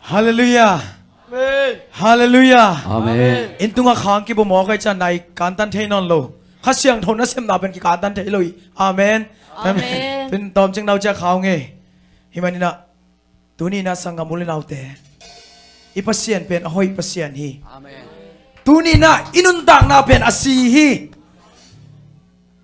Hallelujah. Amen. Hallelujah. Amen. Intunga khang ki bo mo kai chan nai kantan the non lo. Khasyang thon na sem na ben ki kantan the lo. Amen. Amen. Tin tom ching nau cha khao nge. Himani na tuni na sanga muli nau te. Ipasien pen ahoy pasien hi. Amen. Tuni na inuntang na pen asi hi.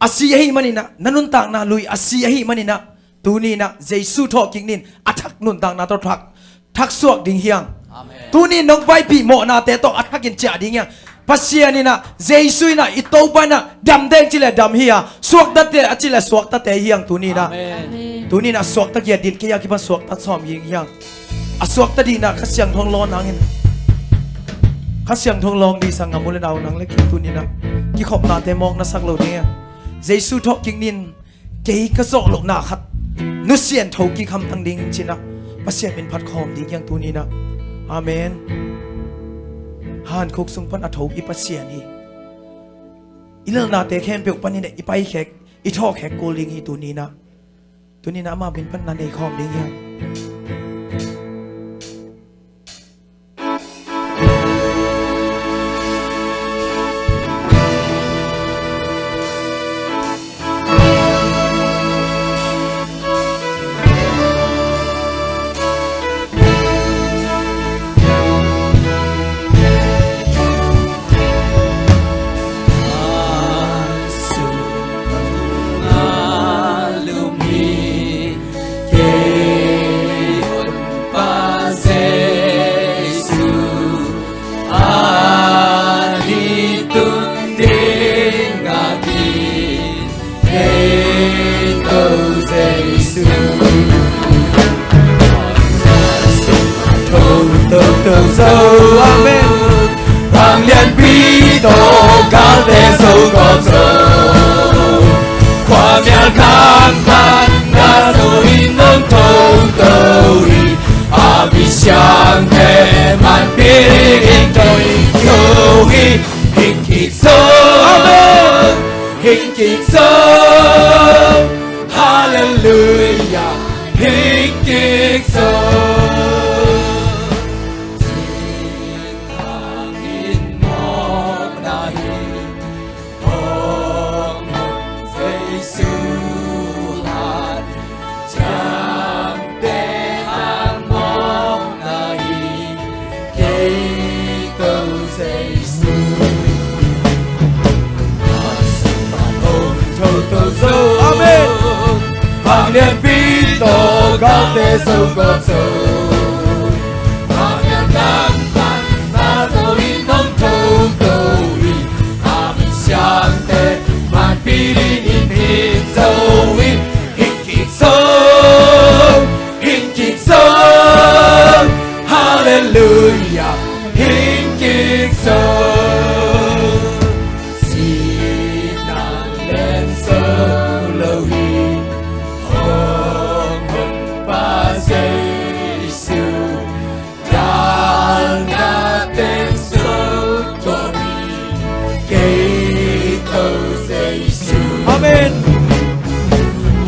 Asi hi mani na nanuntang na lui asi hi mani na. Tuni na Jesu tho king nin athak nuntang na to thak suak ding hiang. Amen. Tuni nong bai pi mo na te to athakin cha ding yang pasiani na Jesu na itoba na dam deng chile dam hiya suak da te achile suak ta te hiang tuni na Amen. tuni na suak ta kia din kia ki ban suak ta som ying hiang a suak ta di na khasyang thong lon angin khasyang thong long di sang amule naw nang le ki tuni na ki khop na te mok na sak lo ne Jesu tho king nin ke ka zo lo na khat nu sian tho ki kham tang ding china pasien bin phat khom ding yang tuni na Amen. Han khok sung pan athok ipasian hi. Ilal na te khem pe pan ni ipai khek I thok khek koling hi tunina. Tunina ma bin pan na nei khom ding ya. Amen. Hoàng liên bí tổ cao tế sâu cọp sâu Qua miệng khám phán Nga sâu in nâng thâu tâu hi A bí sáng thế màn bí hình trời Thâu hi hình kịch sâu Amen. Hình kịch sâu Hallelujah. Hình kịch sâu Amen. Hoàng liên bí tổ cao tế sâu cọp sâu Hoàng liên cam phán Nga tổ in nông thâu tâu hi A mi sáng tế màn bí đi in hình dâu hi Hình kịch sâu Hình kịch sâu Hallelujah. Hình kịch sâu Xin nặng lên sâu lâu hi Hồng hân ba Giê-xu Đã ngã tên sâu cho mi Kê tâu Giê-xu Amen.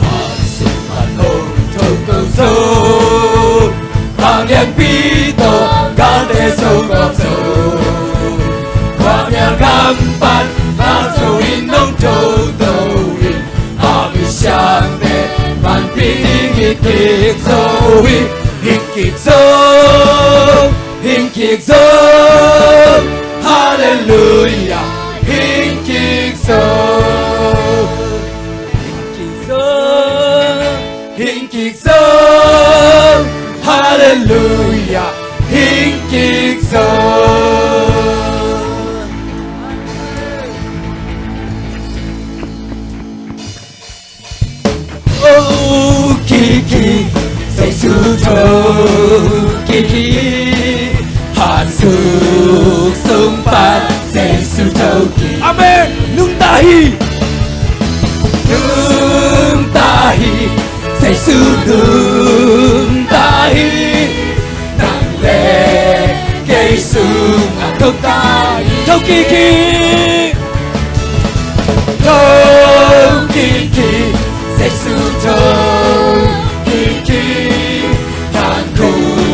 Hãy xin phạt hồng thâu tâu sâu Hàng liên bí tổ Gán tế sâu cọp sâu Qua miệng khám phán Ngã sâu in nông thâu tâu hi A mi sáng tế màn bí hình kịch sâu hi Hình kịch sâu Hình kịch sâu Hallelujah. Hình kịch sâu Hình kịch sâu Hình kịch sâu Hallelujah. Hình kịch sâu Oh, Kiki, say Suto, Kiki, hạt sụp sông pan, say Suto, Kiki. Amen. Nung tahi. Nương tahi, say nương tahi, nang le, cây sung à câu tahi, câu Kiki, câu Kiki, say Suto, Kiki, can cool.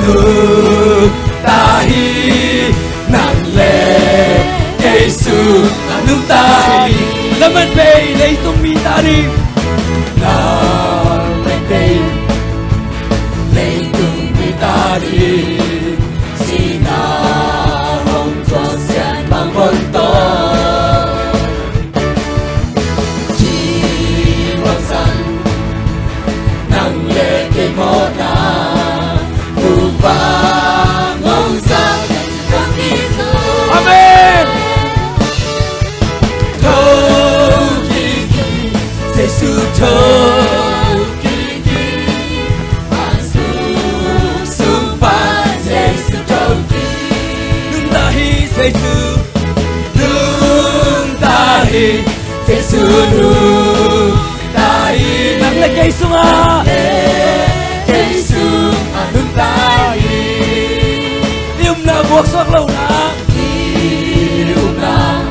nung tahi nang le Giêsu nung tahi naman bay lấy tung mi ta đi naman bay lấy tung mi ta đi sina hong cho xian bằng con to chỉ hoàng san nang le cái mô na tu ba ngông sang trong Giêsu amen thâu kỳ Giêsu thâu kỳ Giêsu sung ba Giêsu thâu kỳ nung tahi Giêsu nung tahi Giêsu nung tahi nang le Giêsu nga Giêsu nung tahi lium na buộc soak lâu na lium na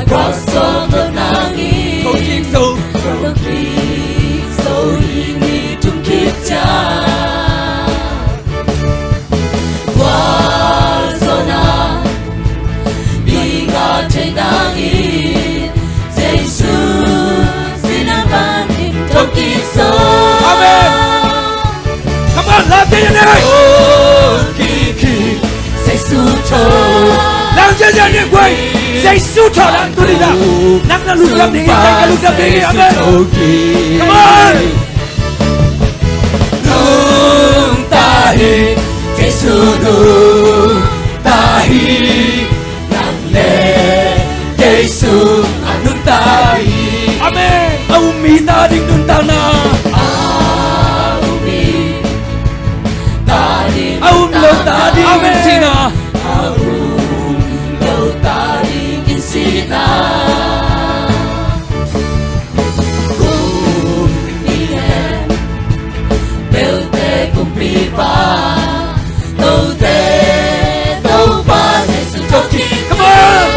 buộc soak lâu na không kiên sâu không kiên sâu ini tung kiếp cha qua zona biga trên nang in Giêsu xin ban im trong kiếp sâu amen come on làm thế này Giêsu cho đang chơi chơi những quay Giêsu cho đang tôi đi nào đang là lùi làm đi đang lùi làm đi amen come on nung tahi Giêsu nung tahi nang le Giêsu nung tahi amen ông mi ta đinh nung ta na ông lâu ta đi Sina ông lâu ta đi Sina cùng đi em bèo tê cùng đi ba đâu tê đâu ba Giêsu cho kỳ come on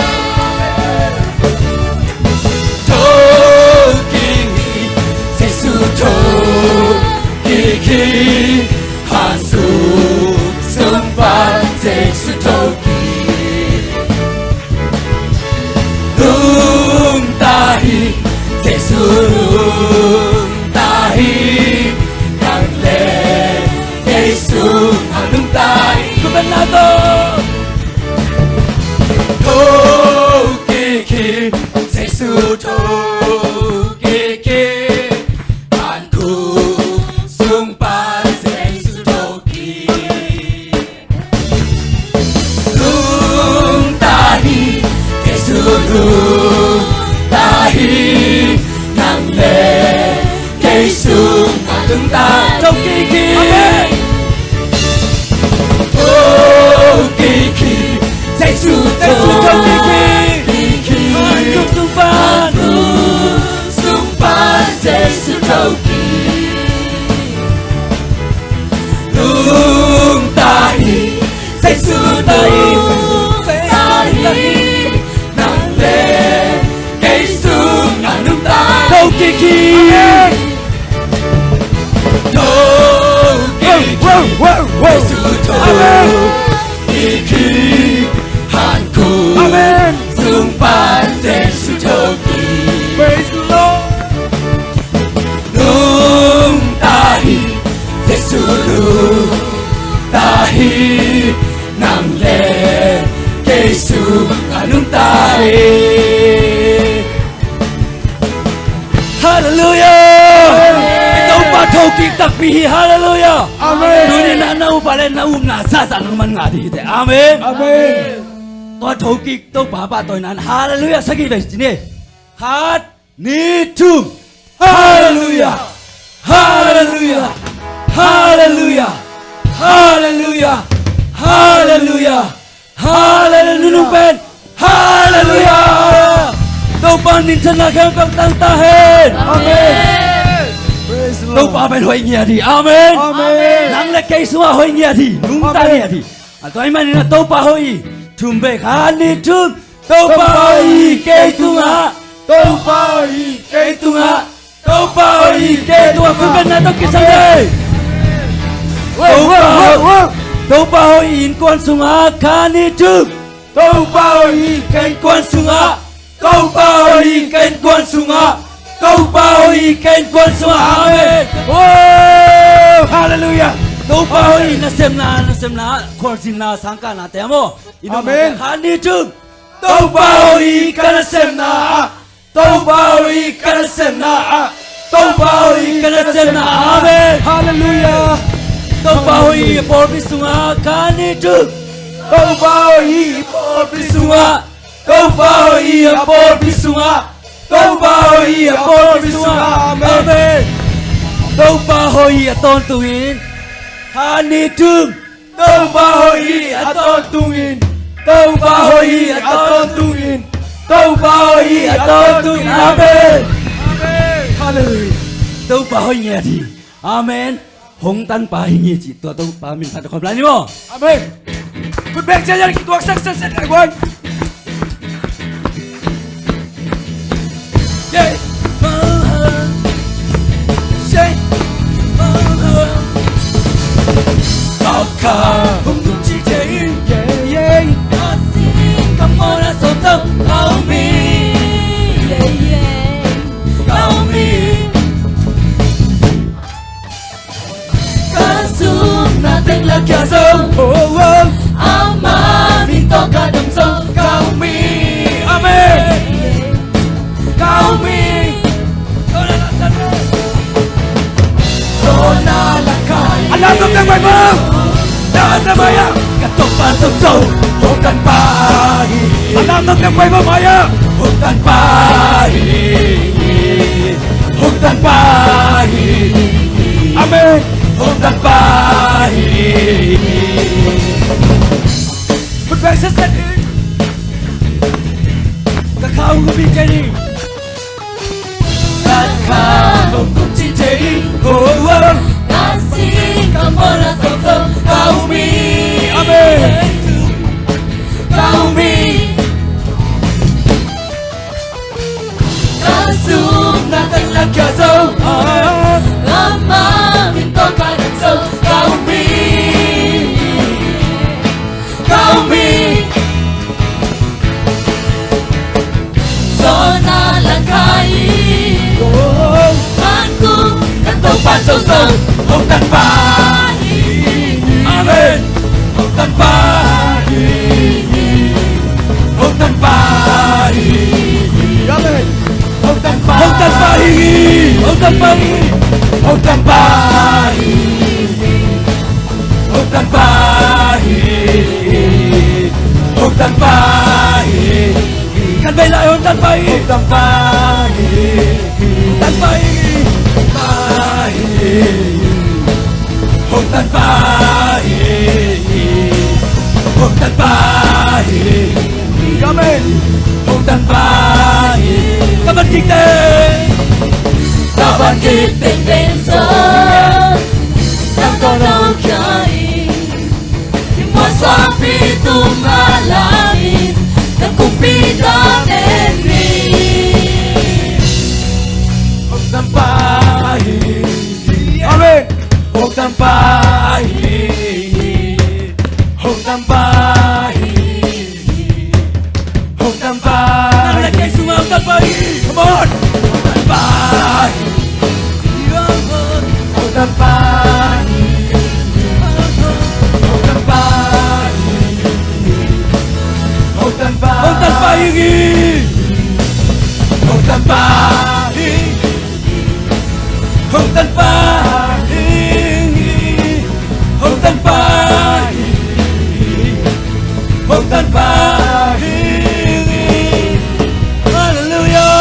cho kỳ Giêsu cho kỳ Giêsu sung ba Giêsu thâu kỳ nung tahi Giêsu nung tahi nang le Giêsu nung tahi kumanado thâu kỳ Giêsu thâu kỳ an khu sung ba Giêsu thâu kỳ nung tahi Giêsu nung tahi nang le Giêsu nung tahi trong kỳ amen oh kỳ Giêsu trong kỳ sung ba Giêsu thâu kỳ nung tahi Giêsu tahi nang le Giêsu nung tahi thâu kỳ thâu Giêsu thâu kỳ hàn khu sung ba Giêsu thâu kỳ praise the Lord nung tahi Giêsu nung tahi nang le Giêsu nung tahi hallelujah ikaw pa thâu kỳ đặc biệt hallelujah amen nuni na nau pa le nau nga sa sa nang man nga di te amen amen tôi thâu kỳ tôi pa tôi nan hallelujah sa ki ve ni hát ni tum hallelujah hallelujah hallelujah hallelujah hallelujah hallelujah ben hallelujah đâu ban ninh chân là kêu các tăng ta hết amen đâu ba bên hội nghĩa thì amen amen nắng là cây xua hội nghĩa thì đúng ta nghĩa thì tôi mà nên là đâu ba hội chùm về khá đi chùm đâu ba hội cây tung á đâu ba hội cây tung á đâu ba hội cây tung á cứ bên này tôi kia sang đây Tau bao in quan sunga kani tu. Tau bao in kan quan sunga. Tau bao in kan quan sunga. Tau bao in kan quan sunga. Amen. Oh, hallelujah. Tau bao in na semna korsin na sangka na temo. Amen. Kani tu. Tau bao in kana semna. Tau bao in kana semna. Tau bao in kana semna. Amen. Hallelujah. Tau bao in por bisunga kani tu. Tau bao in por bisunga. Tau bao in por bisunga. Tau bao in por bisunga. Amen. Tau bao in aton tuin. Kani tu. Tau bao in aton tuin. Tau bao in aton tuin. Tau bao in aton tuin. Amen. Hallelujah. Tau bao in đi. Amen. Hong tan pa hingi chỉ tua tau pa min phạt không lại mo. Amen. Good back chân ki tuak sak sak ai quay. Yeah. Say. Tao ca hong tung chi chạy. Yeah, yeah. Come on, let's go down. Help me. Help me. Natin lagyan sa Ama minto ka ng sa kami. Amen. Kami. So nalakay. Alatok ng may mo. Lahat na maya. Katupan sa hukan pahi. Alatok ng may mo maya. Hukan pahi. Hukan pahi. Amen. Hukan pahi. Good back sa set. Kakao ko bigay. Kakao ko bigay. Oh, Nasing ka mo na sa kaumi. Amen. Kaumi. Kasum na taglagyasaw. Ama minto ka ng sa kaumi. Kaumi. So nalagay. Manku katupan sa hukan pahi. Amen. Hukan pahi. Hukan pahi. Amen. Hukan pahi. Hukan pahi. Hukan pahi. Hukan pahi. Hukan pahi. Hukan pahi. Kan bela hukan pahi. Hukan pahi. Hukan pahi. Pahi. Hukan pahi. Hukan pahi. Amen. Hukan pahi. Kapan kita? Kapan kita pensar? Nagtanaw kay Masapi tumalangin Nagkumpitan en mi Huwag pahi. Amen. Huwag pahi. Huwag pahi. Huwag pahi. Nalagay sumawag pahi. Come on. Huwag pahi. Huwag pahi. Huwag pahi. Huwag pahi. Huwag pahi. Huwag pahi. Huwag pahi. Huwag pahi. Hallelujah.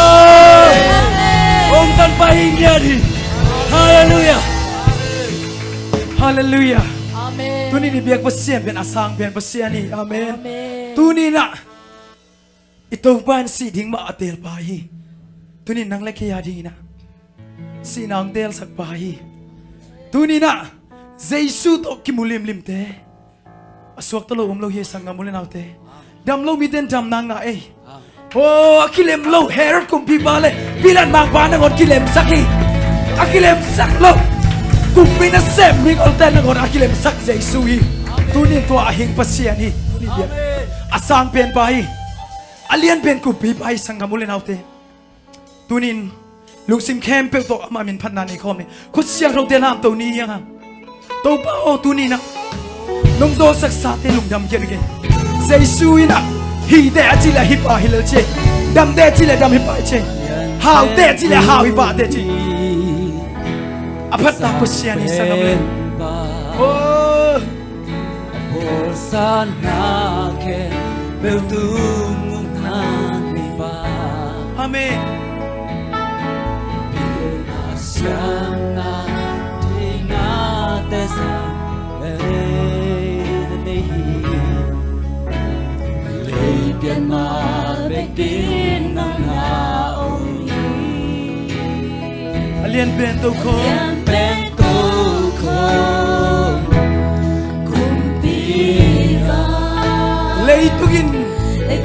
Huwag pahi niya di. Hallelujah. Hallelujah. Amen. Tu ni biak pasien ben asang ben pasien ni. Amen. Amen. Tu ni na. Ito ban si ding ma atel pahi. Tu ni nang leke ya di na. Si nang tel sak pahi. Tu ni na. Jesu to kimulim lim te. Aswak talo umlo ye sang ngamulin autte. Dam lo miten jam nang na eh. Oh, akilem lo Herod kum pipale. Bilan mang panang on kilem saki. Akilem sak lo. cùng mình nó xem mình ở tên nó còn akilem sắc dây suy tu ni tua hình pasian hi ni bian asang pen pai alien pen ku pi pai sangamulen autte tunin lungsim khem pe to ama min phanna ni khom ni khu siang rong te nam to ni yang to pa o tu ni na nong do sak sa te lung dam ke ge sei sui na hi de a chi la hi pa hi le che dam de chi la dam hi pa che hao de chi la hao hi pa de chi aphat ta khu siang ni sangamulen oh Hosanna ke beltung nani ba amen Siana tina tesa lei bian ma bekin nang na oi alien ben to ko ben to ko kumpiga lei tugin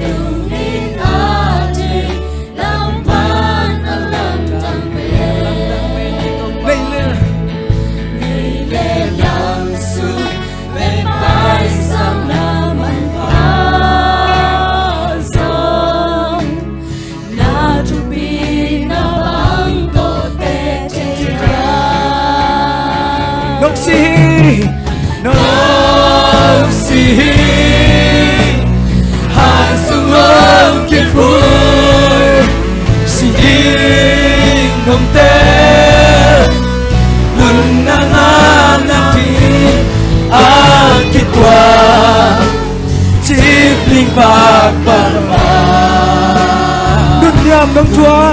tungin ate lampan alam tambe lei le yang su le pai sam naman pa song na tu pi na bang to te te ra nok si han sung ôm kiệt vui si ding nông te nun na nga na ti a kitwa chip ling bạc bạc đun nham nong chua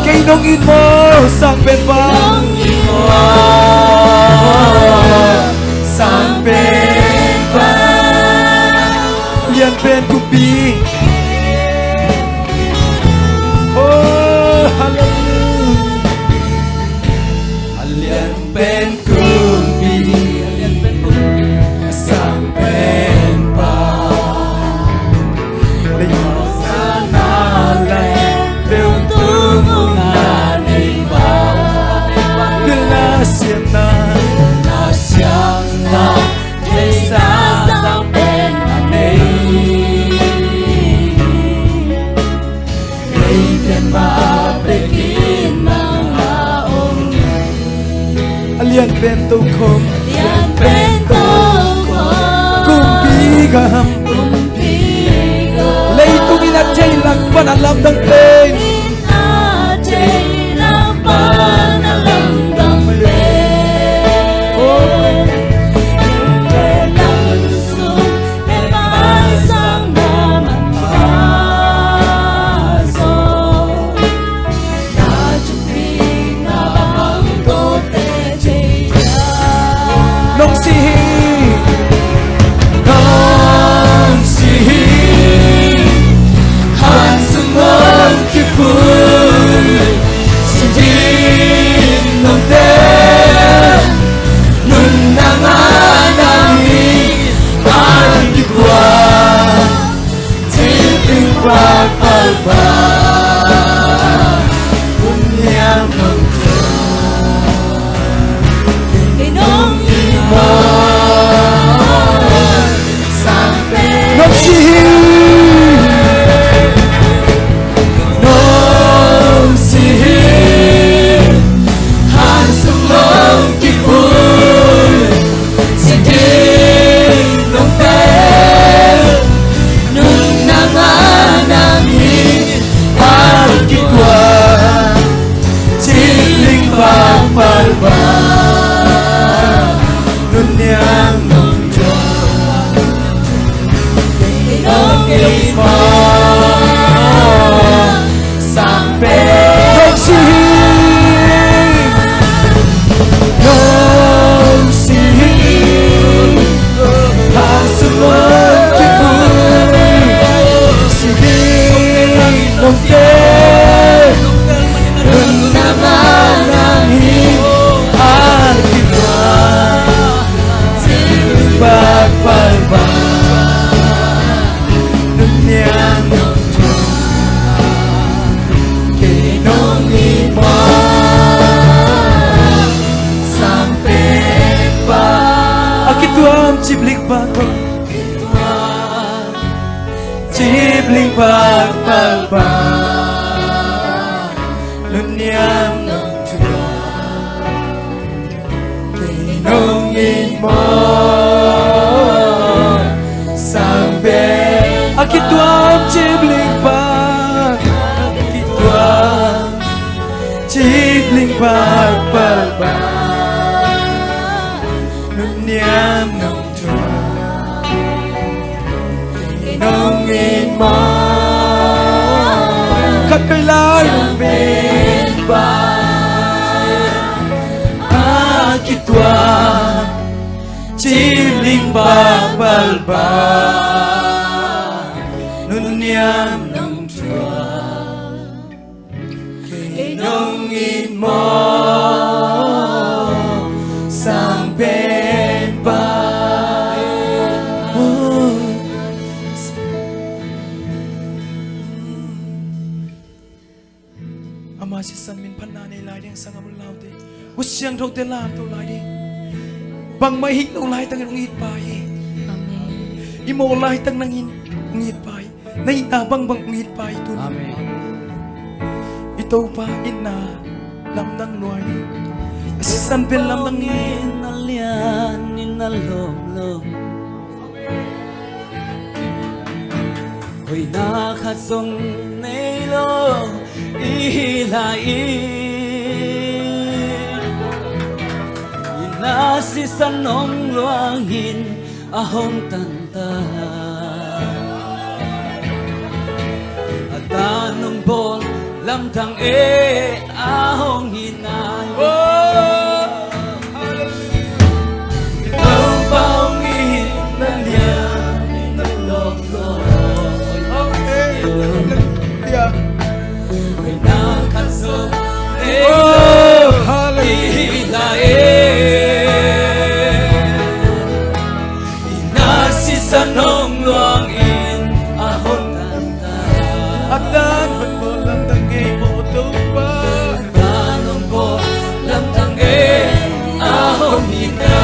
cây nong in mo sang bên ba sang bên ba liền bên tu pi oh hallelujah liền bên cung bi sang bên ba sana le biểu tu na ni ba Đừng là xiên na na xiang na để xa sang bên mà này đây bên ba bên kia mà ôm alien bên tu khom liền bên tu cùng pi gam kumpiga lấy tu in at chay lang ban alam dang tên nong si Nong si han sung ôm ki phun si din nong te nun na nga na mi an ki kwa ti ping kwa pa pa un yang nong nong si nong si han sung ôm ki phun si din nong te nun na nga na mi an ki kwa chi ling ba pa ba nun yang nong cho nong ki mo sang pe nong si nong si han sung ôm ki phun si din nong te nun na nga na mi an ki kwa chi ling ba pa ba nun yang chip linh bạc chip linh bạc bạc bạc luôn niệm nông chùa nông in mơ sang bên akituam chip linh bạc akituam chip linh bạc bạc bạc luôn niệm nông chùa nông in mơ khắp cây lai nông bên akituam chip linh bạc bạc bạc luôn niệm nông chùa nông in mơ sang bên ba ama si san min phan na nei lai ding sang amul lau te u siang thok te lam to lai ding bang mai hik nong lai tang nong hit pai i mo lai tang nang in nong hit pai nei ta bang bang nong hit pai tu amen ito pa ina lam nan luai si san pen lam nang in alian in alom lom oi na kha song nei lo i lai ina si san nong luang hin a hom tan ta ata nong bol lam thang e a hong hin ai đâu bao nghi nan lia nan lom lom người na khăn sông e la e ina si san nong luang in a hon tan ta atan hon mo lam tang ge mo to pa ta nong bo lam thang e a hon hin na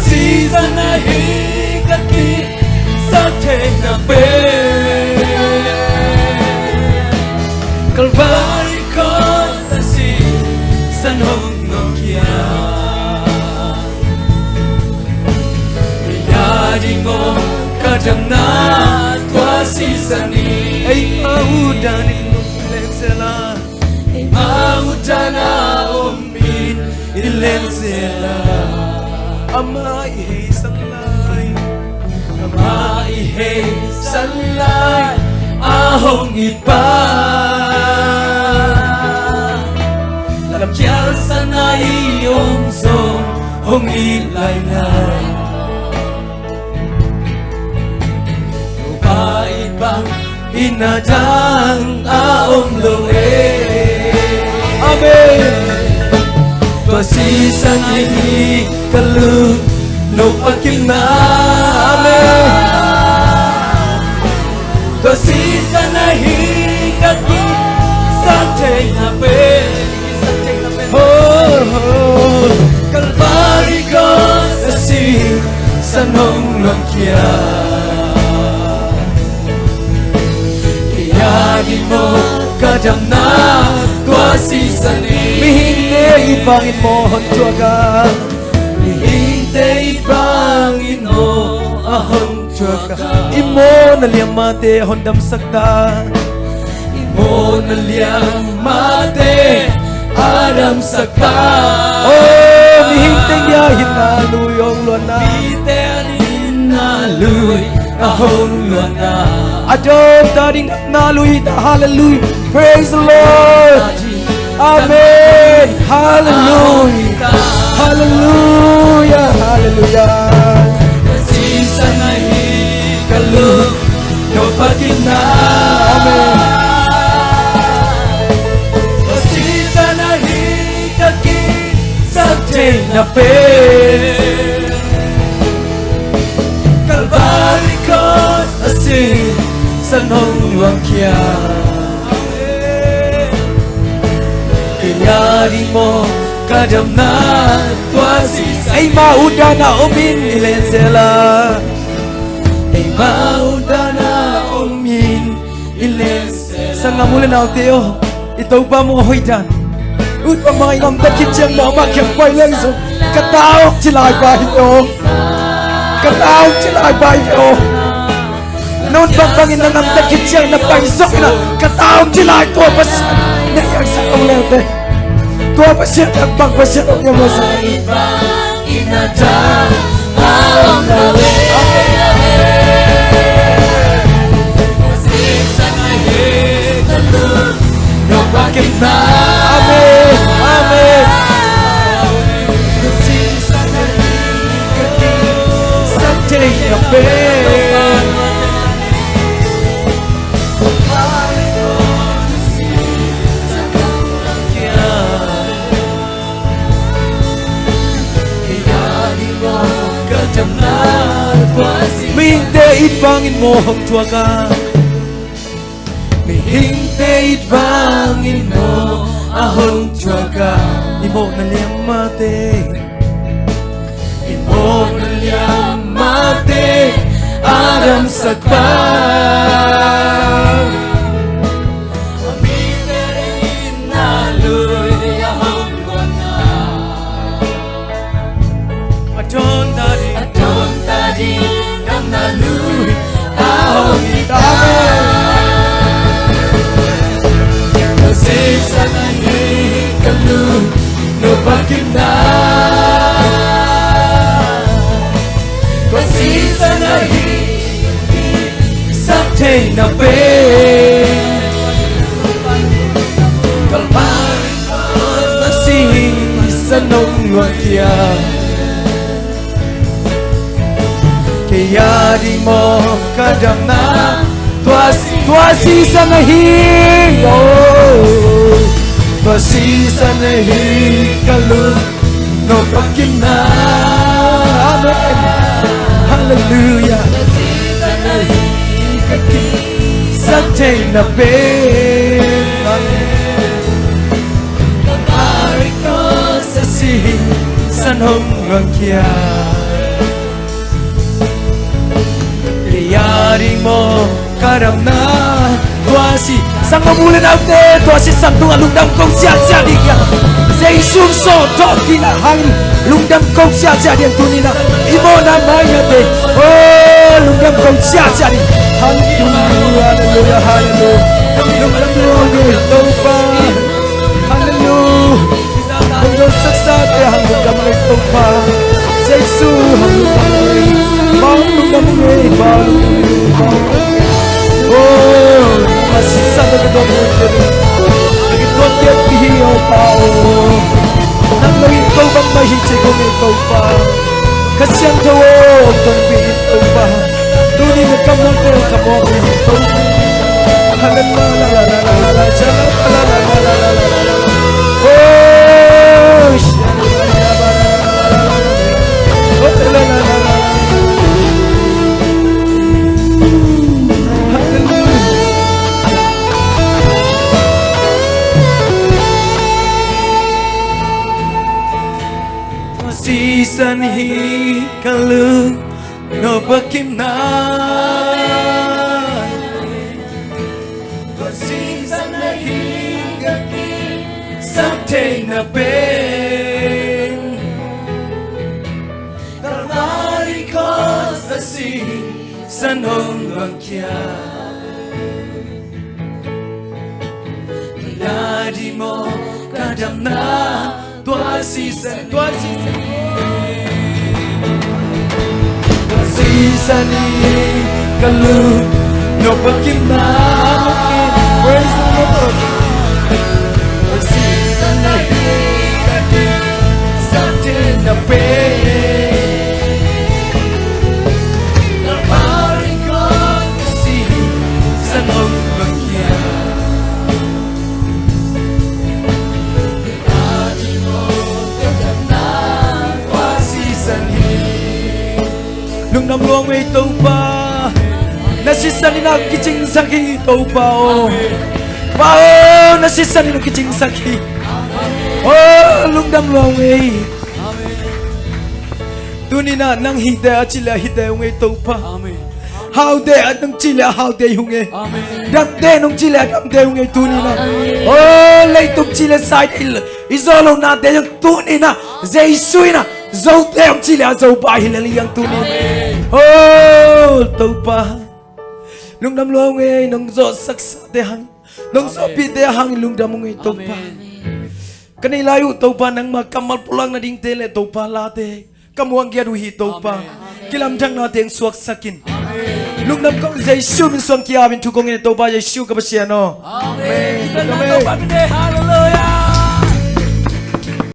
season I hate the key sa te na pe Calvary cross the sea san hong no kia ya di ngo ka jam na tua season ni ai au dan in lexela ai mau dana omin ilensela amai sanlai amai hey sanlai ahong ipa làm cha sanai ong song hong i lai lai ba ibang inadang aong lo amen tua si sanai kalu no pakim na amen tua si sanai kaki sate na pe oh Calvary cross the sea sanong long kia ya di mo kadam na tua si sani mihinde ibangin mo hon chuaga hinte ibangin mo ahon chuaga imo na liamate hon dam sakta imo na liamate adam sakta oh mihinte ya hinalu yong luana mihinte hinalu ahon luana adon daring naluhi da hallelujah praise the Lord amen hallelujah hallelujah hallelujah season I kalu no patina amen season I kaki sate na pe Calvary cross asi sa hong luang kia Kaya di mo kadam na tuasi Ay maudana umin ilensela Ay maudana umin ilensela Sa nga mula na teo Ito ba mo hoidan Ut pa mga inam dakit siyang na makyang bay lang so Kataok sila ay bahay nyo Kataok sila ay bahay nyo Noon bang bangin na namdakit siyang napaisok na Kataok sila ay tuwa pa siya Nayang sa kaulete Tuwa pa siya nagbang pa siya Nung yung masa Inadang ang gawe No bakit na Amen Amen Sa tingin na ben Mihintay bangin mo ang tuwa ka Mihintay bangin mo ahong tuwa ka Imo na liyang mate Imo na liyang mate Aram sagpang Amiterin na luy ahong wana Adon dari Adon tadi nam na luy ahong Dami Sa nahi kalu no bakit na Kasi sa nahi Sa tingin na ben Kalmarin ko Nasihin sa nung wakya Kaya di mo kadam na Tuasi sa nahing Tuasi sa nahing kalun No pakim na Amen Hallelujah sa nahi Sa tingin na ben Kalmarin ko Sa sihin sa nung wakya Kaya di mo karam na tuasi sang mamulan ate tuasi sang tunga lungdam kong siya diya say sumso toki na hangin lungdam kong siya diyan tunina imo na mayate oh lungdam kong siya di hallelujah hallelujah hallelujah lungdam lungdam topa hallelujah lungdam saksate lungdam topa say su hallelujah lungdam oh, masih sama kedua mulut. Lagi kau tiap hiu pau. Nang lagi kau bang mahicik kau pa. Kasihan kau tumpi kau pa. Tuni nak kamu kau kau. Hallelujah, oh, Season hi kalu no bakim na Season hi gaki something na ben Kalmari ko sa season hong bangkya Kaya di mo kadam na Tua season ni kalu no bakim na praise the Lord season na kati something na pe Kalmari ko si sa nung bagya Nung namluang may ito pa nasisani na kijing saki to pao pao nasisani na kijing saki oh lungdam long ei tunina nang hide achila hide ngei to pa how de nang chila how de hunge dam de nang chila dam de hunge tunina oh lei tum chila side il izolo na de yang tunina zai suina zo de yang chila zo ba hilali yang tunina oh to pa lungdam long ei nang zo saksa de hang nang so pi de hang lungdam ngei to pa kanai layu to pa nang makamal pulang na ding tele to pa late kamuang gia duhi to pa kilam thang na teng suak sakin lung nam kong Jesu min suang kia bin tu kong ne to pa Jesu ka pasiano amen Hallelujah.